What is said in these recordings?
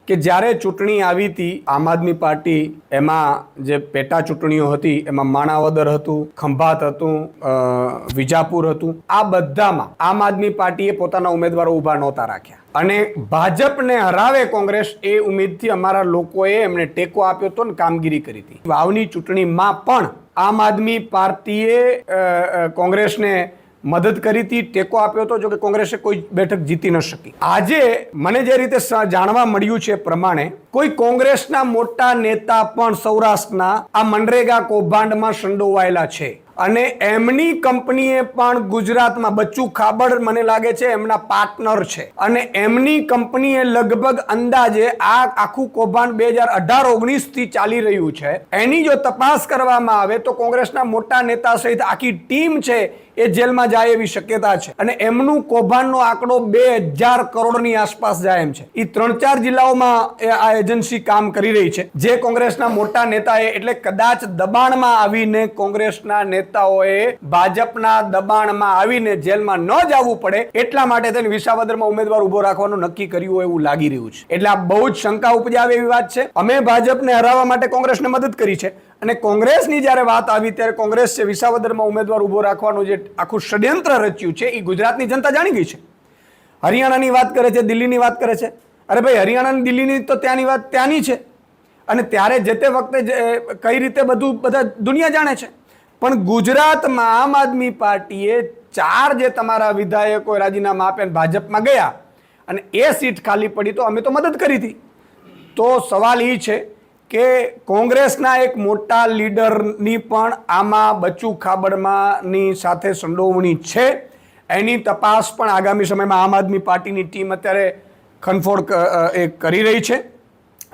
કે જ્યારે ચૂંટણી આવી હતી આમ આદમી પાર્ટી એમાં જે પેટા ચૂંટણીઓ હતી એમાં માણાવદર હતું, ખંભાત હતું, વિજાપુર હતું, આ બધામાં આમ આદમી પાર્ટીએ પોતાના ઉમેદવારો ઊભા નહોતા રાખ્યા અને ભાજપને હરાવે કોંગ્રેસ એ ઉમેદથી અમારા લોકોએ એમને ટેકો આપ્યો હતો ને કામગીરી કરી હતી. વાવની ચૂંટણીમાં પણ આમ આદમી પાર્ટીએ કોંગ્રેસને મદદ કરી હતી, ટેકો આપ્યો હતો, જો કે કોંગ્રેસે કોઈ બેઠક જીતી ન શકી. આજે મને જે રીતે જાણવા મળ્યું છે પ્રમાણે કોઈ કોંગ્રેસના મોટા નેતા પણ સૌરાષ્ટ્રના આ મનરેગા કૌભાંડમાં સંડોવાયેલા છે અને એમની કંપનીએ પણ ગુજરાતમાં બચ્ચુ ખાબડ મને લાગે છે એમના પાર્ટનર છે અને એમની કંપનીએ લગભગ અંદાજે આ આખું કૌભાંડ 2018-19 થી ચાલી રહ્યું છે. એની જો તપાસ કરવામાં આવે તો કોંગ્રેસના મોટા નેતા સહિત આખી ટીમ છે એ જેલમાં જાય એવી શક્યતા છે અને એમનું કૌભાંડનો આંકડો 2000 કરોડની આસપાસ જાય એમ છે. એ 3-4 જિલ્લાઓમાં આ એજન્સી કામ કરી રહી છે જે કોંગ્રેસના મોટા નેતાએ, એટલે કદાચ દબાણમાં આવીને કોંગ્રેસના નેતાઓએ ભાજપના દબાણમાં આવીને જેલમાં ન જવું પડે એટલા માટે તેને વિસાવદરમાં ઉમેદવાર ઉભો રાખવાનું નક્કી કર્યું હોય એવું લાગી રહ્યું છે. એટલે આ બહુ જ શંકા ઉપજાવે એવી વાત છે. અમે ભાજપને હરાવવા માટે કોંગ્રેસને મદદ કરી છે અને કોંગ્રેસની જ્યારે વાત આવી ત્યારે કોંગ્રેસ છે વિસાવદરમાં ઉમેદવાર ઉભો રાખવાનું જે આખું ષડયંત્ર રચ્યું છે એ ગુજરાતની જનતા જાણી ગઈ છે. હરિયાણાની વાત કરે છે, દિલ્હીની વાત કરે છે. અરે ભાઈ, હરિયાણા દિલ્હીની તો ત્યાંની વાત ત્યાંની છે અને ત્યારે જે તે વખતે કઈ રીતે બધા દુનિયા જાણે છે. પણ ગુજરાતમાં આમ આદમી પાર્ટીએ 4 જે તમારા વિધાયકો રાજીનામા આપીને ભાજપમાં ગયા અને એ સીટ ખાલી પડી તો અમે તો મદદ કરી હતી. તો સવાલ એ છે કે કોંગ્રેસના એક મોટા લીડરની પણ આમાં બચ્ચુ ખાબડમાંની સાથે સંડોવણી છે. એની તપાસ પણ આગામી સમયમાં આમ આદમી પાર્ટીની ટીમ અત્યારે ખનફોડ કરી રહી છે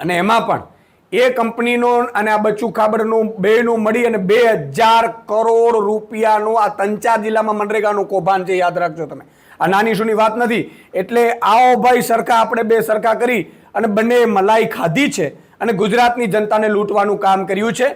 અને એમાં પણ એ કંપનીનો અને આ બચ્ચુ ખાબડનું બેનું મળી અને 2000 કરોડ રૂપિયાનું આ 3-4 જિલ્લામાં મનરેગાનું કૌભાંડ છે. યાદ રાખજો તમે, આ નાની શુની વાત નથી. એટલે આવો ભાઈ સરખા આપણે બે સરખા કરી અને બંને મલાઈ ખાધી છે અને ગુજરાતની જનતાને લૂંટવાનું કામ કર્યું છે.